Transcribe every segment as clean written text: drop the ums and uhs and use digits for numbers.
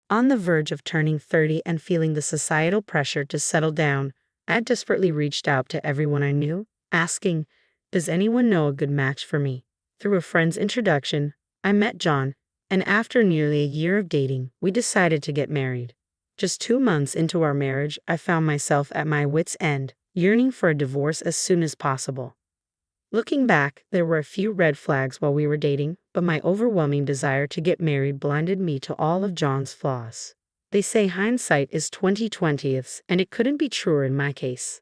On the verge of turning 30 and feeling the societal pressure to settle down, I desperately reached out to everyone I knew, asking, "Does anyone know a good match for me?" Through a friend's introduction, I met John, and after nearly a year of dating, we decided to get married. Just 2 months into our marriage, I found myself at my wits' end, yearning for a divorce as soon as possible. Looking back, there were a few red flags while we were dating, but my overwhelming desire to get married blinded me to all of John's flaws. They say hindsight is 20/20ths, and it couldn't be truer in my case.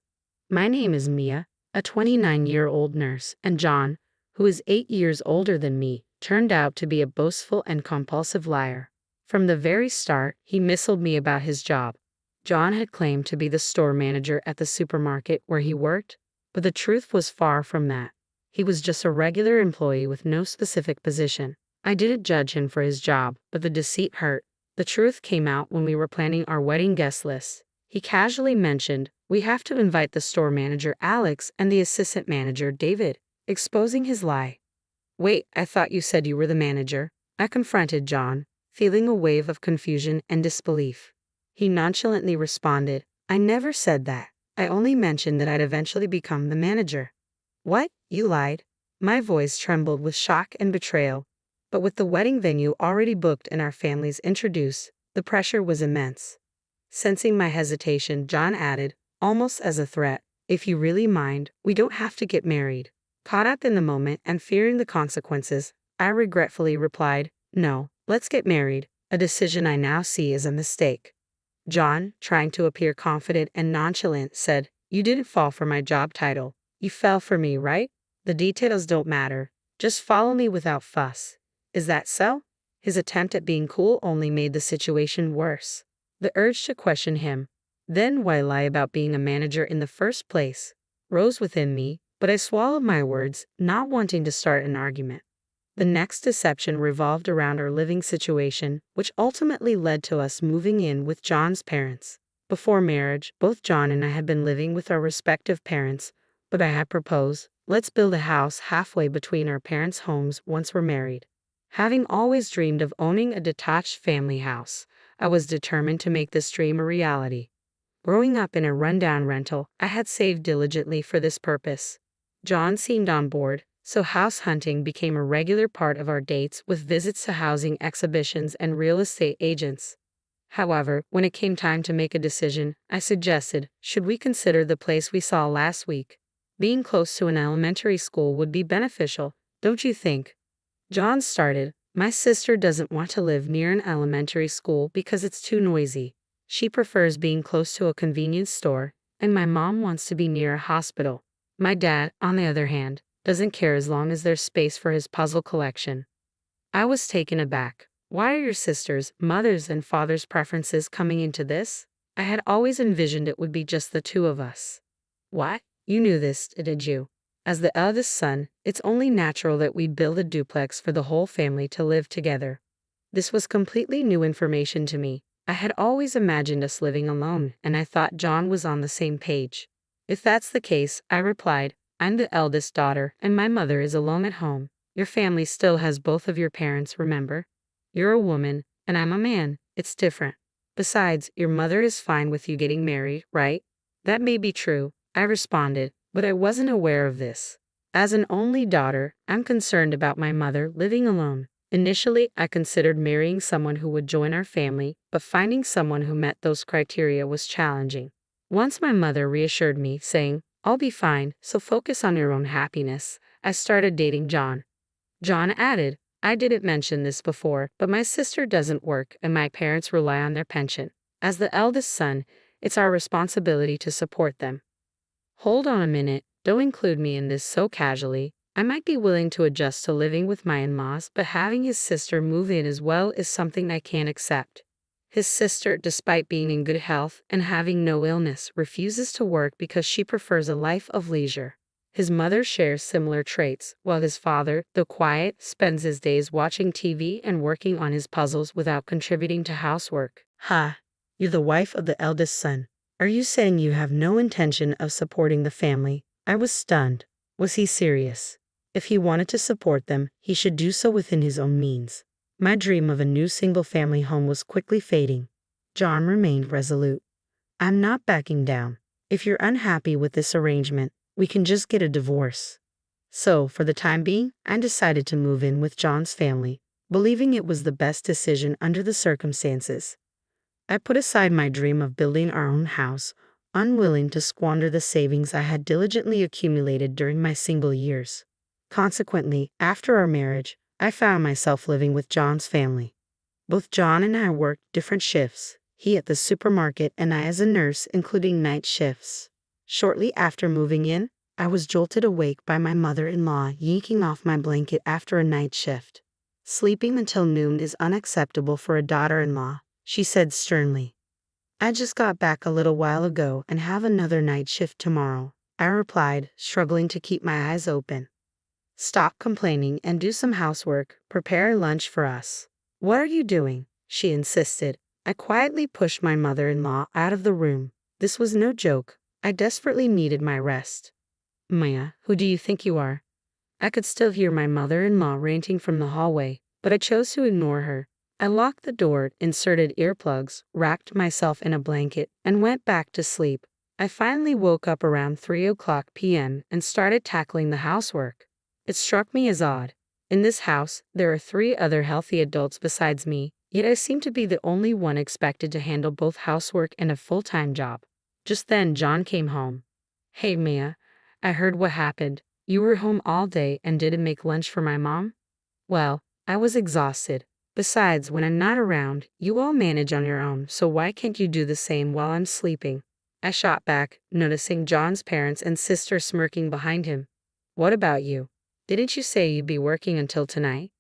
My name is Mia, a 29-year-old nurse, and John, who is 8 years older than me, turned out to be a boastful and compulsive liar. From the very start, he misled me about his job. John had claimed to be the store manager at the supermarket where he worked, but the truth was far from that. He was just a regular employee with no specific position. I didn't judge him for his job, but the deceit hurt. The truth came out when we were planning our wedding guest list. He casually mentioned, "We have to invite the store manager Alex and the assistant manager David," exposing his lie. "Wait, I thought you said you were the manager," I confronted John, feeling a wave of confusion and disbelief. He nonchalantly responded, "I never said that. I only mentioned that I'd eventually become the manager." "What? You lied?" My voice trembled with shock and betrayal. But with the wedding venue already booked and our families introduced, the pressure was immense. Sensing my hesitation, John added, almost as a threat, "If you really mind, we don't have to get married." Caught up in the moment and fearing the consequences, I regretfully replied, "No, let's get married," a decision I now see as a mistake. John, trying to appear confident and nonchalant, said, "You didn't fall for my job title. You fell for me, right? The details don't matter. Just follow me without fuss. Is that so?" His attempt at being cool only made the situation worse. The urge to question him, then why lie about being a manager in the first place, rose within me, but I swallowed my words, not wanting to start an argument. The next deception revolved around our living situation, which ultimately led to us moving in with John's parents. Before marriage, both John and I had been living with our respective parents, but I had proposed, "Let's build a house halfway between our parents' homes once we're married." Having always dreamed of owning a detached family house, I was determined to make this dream a reality. Growing up in a rundown rental, I had saved diligently for this purpose. John seemed on board, so house hunting became a regular part of our dates with visits to housing exhibitions and real estate agents. However, when it came time to make a decision, I suggested, "Should we consider the place we saw last week? Being close to an elementary school would be beneficial, don't you think?" John started, "My sister doesn't want to live near an elementary school because it's too noisy. She prefers being close to a convenience store, and my mom wants to be near a hospital. My dad, on the other hand, doesn't care as long as there's space for his puzzle collection." I was taken aback. Why are your sister's, mother's, and father's preferences coming into this? I had always envisioned it would be just the two of us. What? You knew this, did you? As the eldest son, it's only natural that we build a duplex for the whole family to live together. This was completely new information to me. I had always imagined us living alone, and I thought John was on the same page. "If that's the case," I replied, "I'm the eldest daughter, and my mother is alone at home. Your family still has both of your parents, remember? You're a woman, and I'm a man. It's different. Besides, your mother is fine with you getting married, right?" "That may be true," I responded, but I wasn't aware of this. As an only daughter, I'm concerned about my mother living alone. Initially, I considered marrying someone who would join our family, but finding someone who met those criteria was challenging. Once my mother reassured me, saying, "I'll be fine, so focus on your own happiness," I started dating John. John added, "I didn't mention this before, but my sister doesn't work and my parents rely on their pension. As the eldest son, it's our responsibility to support them." Hold on a minute, don't include me in this so casually. I might be willing to adjust to living with my in-laws, but having his sister move in as well is something I can't accept. His sister, despite being in good health and having no illness, refuses to work because she prefers a life of leisure. His mother shares similar traits, while his father, though quiet, spends his days watching TV and working on his puzzles without contributing to housework. Ha! You're the wife of the eldest son. Are you saying you have no intention of supporting the family? I was stunned. Was he serious? If he wanted to support them, he should do so within his own means. My dream of a new single-family home was quickly fading. John remained resolute. I'm not backing down. If you're unhappy with this arrangement, we can just get a divorce. So, for the time being, I decided to move in with John's family, believing it was the best decision under the circumstances. I put aside my dream of building our own house, unwilling to squander the savings I had diligently accumulated during my single years. Consequently, after our marriage, I found myself living with John's family. Both John and I worked different shifts, he at the supermarket and I as a nurse, including night shifts. Shortly after moving in, I was jolted awake by my mother-in-law yanking off my blanket after a night shift. Sleeping until noon is unacceptable for a daughter-in-law, she said sternly. I just got back a little while ago and have another night shift tomorrow, I replied, struggling to keep my eyes open. Stop complaining and do some housework, prepare lunch for us. What are you doing? She insisted. I quietly pushed my mother-in-law out of the room. This was no joke. I desperately needed my rest. Maya, who do you think you are? I could still hear my mother-in-law ranting from the hallway, but I chose to ignore her. I locked the door, inserted earplugs, wrapped myself in a blanket, and went back to sleep. I finally woke up around 3 p.m. and started tackling the housework. It struck me as odd. In this house, there are 3 other healthy adults besides me, yet I seem to be the only one expected to handle both housework and a full-time job. Just then, John came home. Hey, Mia, I heard what happened. You were home all day and didn't make lunch for my mom? Well, I was exhausted. Besides, when I'm not around, you all manage on your own, so why can't you do the same while I'm sleeping? I shot back, noticing John's parents and sister smirking behind him. What about you? Didn't you say you'd be working until tonight?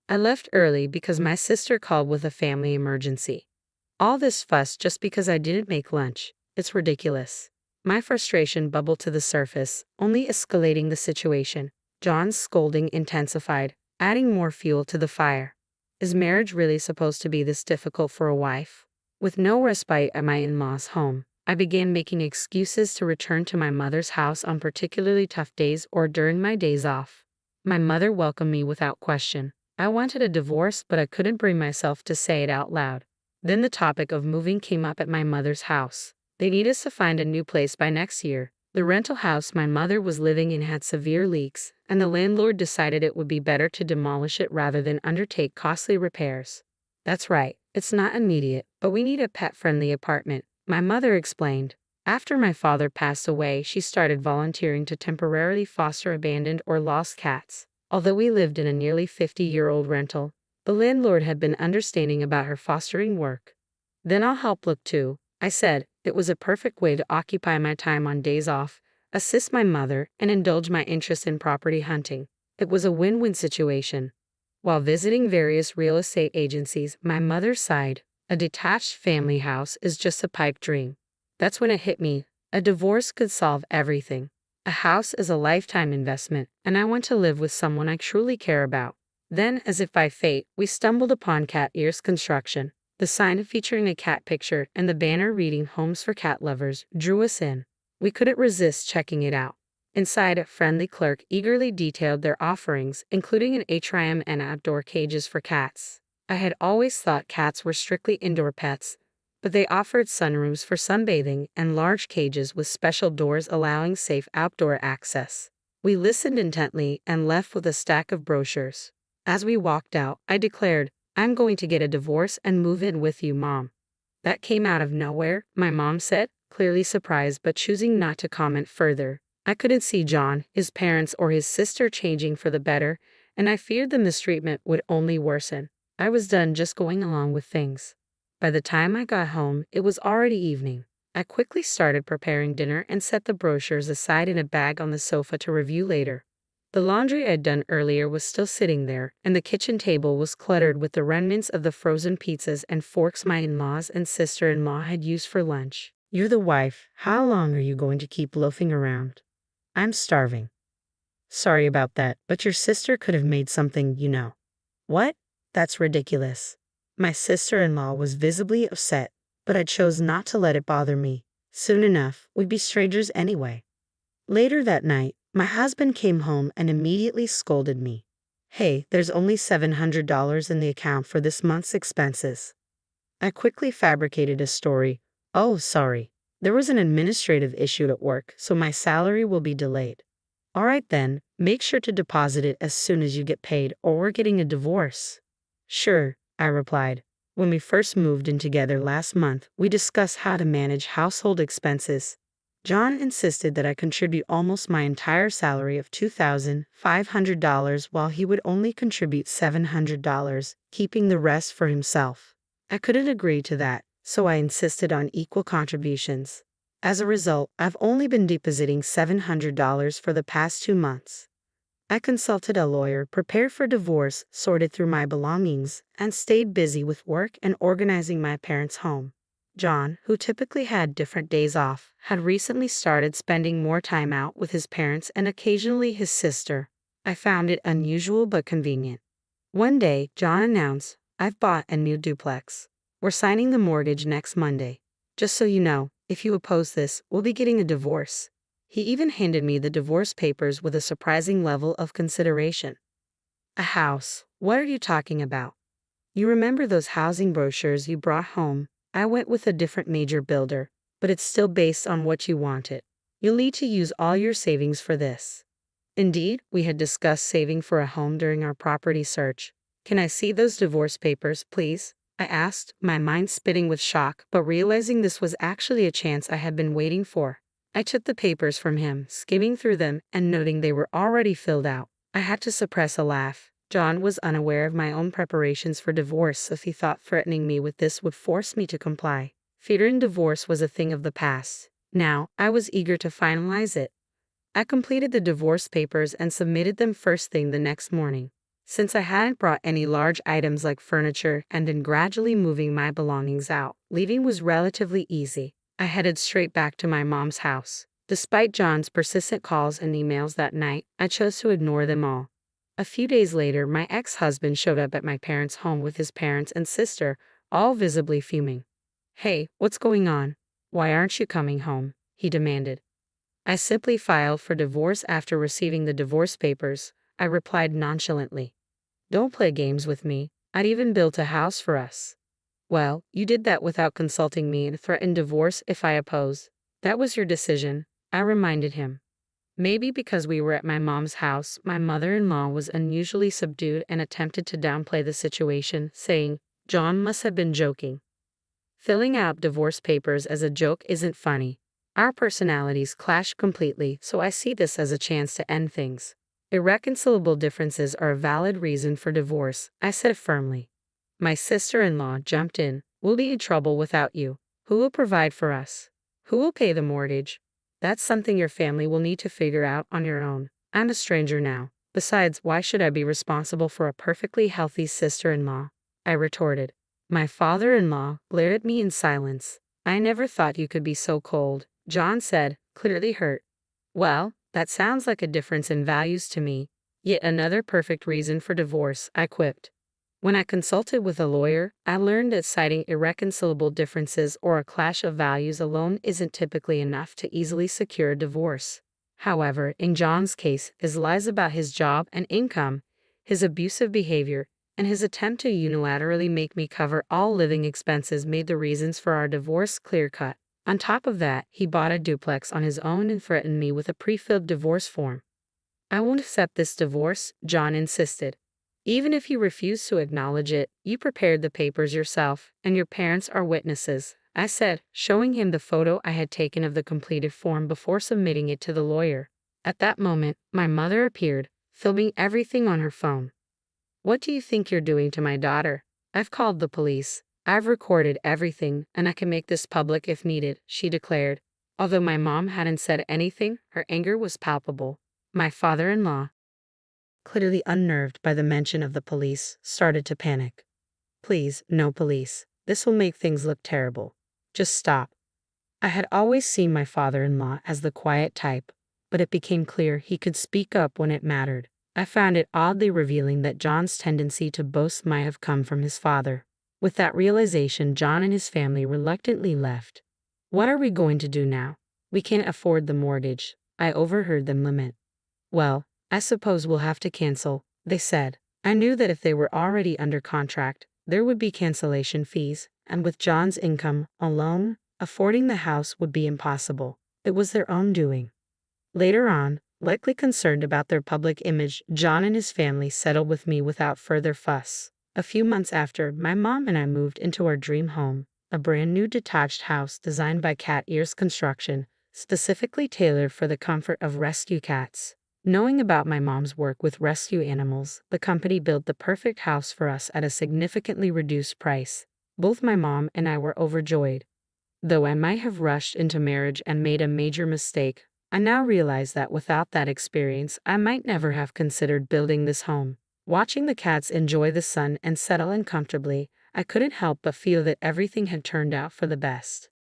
I left early because my sister called with a family emergency. All this fuss just because I didn't make lunch. It's ridiculous. My frustration bubbled to the surface, only escalating the situation. John's scolding intensified, adding more fuel to the fire. Is marriage really supposed to be this difficult for a wife? With no respite at my in-laws' home, I began making excuses to return to my mother's house on particularly tough days or during my days off. My mother welcomed me without question. I wanted a divorce, but I couldn't bring myself to say it out loud. Then the topic of moving came up at my mother's house. They need us to find a new place by next year. The rental house my mother was living in had severe leaks, and the landlord decided it would be better to demolish it rather than undertake costly repairs. That's right, it's not immediate, but we need a pet-friendly apartment, my mother explained. After my father passed away, she started volunteering to temporarily foster abandoned or lost cats. Although we lived in a nearly 50-year-old rental, the landlord had been understanding about her fostering work. Then I'll help look too, I said. It was a perfect way to occupy my time on days off, assist my mother, and indulge my interest in property hunting. It was a win-win situation. While visiting various real estate agencies, my mother sighed. A detached family house is just a pipe dream. That's when it hit me. A divorce could solve everything. A house is a lifetime investment, and I want to live with someone I truly care about. Then, as if by fate, we stumbled upon Cat Ears Construction. The sign featuring a cat picture and the banner reading "Homes for Cat Lovers" drew us in. We couldn't resist checking it out. Inside, a friendly clerk eagerly detailed their offerings, including an atrium and outdoor cages for cats. I had always thought cats were strictly indoor pets, but they offered sunrooms for sunbathing and large cages with special doors allowing safe outdoor access. We listened intently and left with a stack of brochures. As we walked out, I declared, "I'm going to get a divorce and move in with you, Mom." That came out of nowhere, my mom said, clearly surprised but choosing not to comment further. I couldn't see John, his parents, or his sister changing for the better, and I feared the mistreatment would only worsen. I was done just going along with things. By the time I got home, it was already evening. I quickly started preparing dinner and set the brochures aside in a bag on the sofa to review later. The laundry I'd done earlier was still sitting there, and the kitchen table was cluttered with the remnants of the frozen pizzas and forks my in-laws and sister-in-law had used for lunch. You're the wife. How long are you going to keep loafing around? I'm starving. Sorry about that, but your sister could have made something, you know. What? That's ridiculous. My sister-in-law was visibly upset, but I chose not to let it bother me. Soon enough, we'd be strangers anyway. Later that night, my husband came home and immediately scolded me. Hey, there's only $700 in the account for this month's expenses. I quickly fabricated a story. Oh, sorry. There was an administrative issue at work, so my salary will be delayed. All right then, make sure to deposit it as soon as you get paid, or we're getting a divorce. Sure, I replied. When we first moved in together last month, we discussed how to manage household expenses. John insisted that I contribute almost my entire salary of $2,500 while he would only contribute $700, keeping the rest for himself. I couldn't agree to that, so I insisted on equal contributions. As a result, I've only been depositing $700 for the past 2 months. I consulted a lawyer, prepared for divorce, sorted through my belongings, and stayed busy with work and organizing my parents' home. John, who typically had different days off, had recently started spending more time out with his parents and occasionally his sister. I found it unusual but convenient. One day, John announced, "I've bought a new duplex. We're signing the mortgage next Monday. Just so you know, if you oppose this, we'll be getting a divorce." He even handed me the divorce papers with a surprising level of consideration. A house? What are you talking about? You remember those housing brochures you brought home? I went with a different major builder, but it's still based on what you wanted. You'll need to use all your savings for this. Indeed, we had discussed saving for a home during our property search. Can I see those divorce papers, please? I asked, my mind spinning with shock, but realizing this was actually a chance I had been waiting for. I took the papers from him, skimming through them and noting they were already filled out. I had to suppress a laugh. John was unaware of my own preparations for divorce, so he thought threatening me with this would force me to comply. Fearing divorce was a thing of the past. Now, I was eager to finalize it. I completed the divorce papers and submitted them first thing the next morning. Since I hadn't brought any large items like furniture and been gradually moving my belongings out, leaving was relatively easy. I headed straight back to my mom's house. Despite John's persistent calls and emails that night, I chose to ignore them all. A few days later, my ex-husband showed up at my parents' home with his parents and sister, all visibly fuming. "Hey, what's going on? Why aren't you coming home?" he demanded. I simply filed for divorce after receiving the divorce papers, I replied nonchalantly. "Don't play games with me. I'd even built a house for us." "Well, you did that without consulting me and threatened divorce if I oppose. That was your decision," I reminded him. Maybe because we were at my mom's house, my mother-in-law was unusually subdued and attempted to downplay the situation, saying, "John must have been joking. Filling out divorce papers as a joke isn't funny. Our personalities clash completely, so I see this as a chance to end things. Irreconcilable differences are a valid reason for divorce," I said firmly. My sister-in-law jumped in. "We'll be in trouble without you. Who will provide for us? Who will pay the mortgage? That's something your family will need to figure out on your own. I'm a stranger now. Besides, why should I be responsible for a perfectly healthy sister-in-law?" I retorted. My father-in-law glared at me in silence. "I never thought you could be so cold," John said, clearly hurt. "Well, that sounds like a difference in values to me. Yet another perfect reason for divorce," I quipped. When I consulted with a lawyer, I learned that citing irreconcilable differences or a clash of values alone isn't typically enough to easily secure a divorce. However, in John's case, his lies about his job and income, his abusive behavior, and his attempt to unilaterally make me cover all living expenses made the reasons for our divorce clear-cut. On top of that, he bought a duplex on his own and threatened me with a pre-filled divorce form. "I won't accept this divorce," John insisted. "Even if you refuse to acknowledge it, you prepared the papers yourself, and your parents are witnesses," I said, showing him the photo I had taken of the completed form before submitting it to the lawyer. At that moment, my mother appeared, filming everything on her phone. "What do you think you're doing to my daughter? I've called the police. I've recorded everything, and I can make this public if needed," she declared. Although my mom hadn't said anything, her anger was palpable. My father-in-law, clearly unnerved by the mention of the police, started to panic. "Please, no police. This will make things look terrible. Just stop." I had always seen my father-in-law as the quiet type, but it became clear he could speak up when it mattered. I found it oddly revealing that John's tendency to boast might have come from his father. With that realization, John and his family reluctantly left. "What are we going to do now? We can't afford the mortgage," I overheard them lament. "Well, I suppose we'll have to cancel. they said. I knew that if they were already under contract, there would be cancellation fees, and with John's income alone, affording the house would be impossible. It was their own doing. Later on, likely concerned about their public image, John and his family settled with me without further fuss. A few months after, my mom and I moved into our dream home, a brand new detached house designed by Cat Ears Construction, specifically tailored for the comfort of rescue cats. Knowing about my mom's work with rescue animals, the company built the perfect house for us at a significantly reduced price. Both my mom and I were overjoyed. Though I might have rushed into marriage and made a major mistake, I now realize that without that experience, I might never have considered building this home. Watching the cats enjoy the sun and settle in comfortably, I couldn't help but feel that everything had turned out for the best.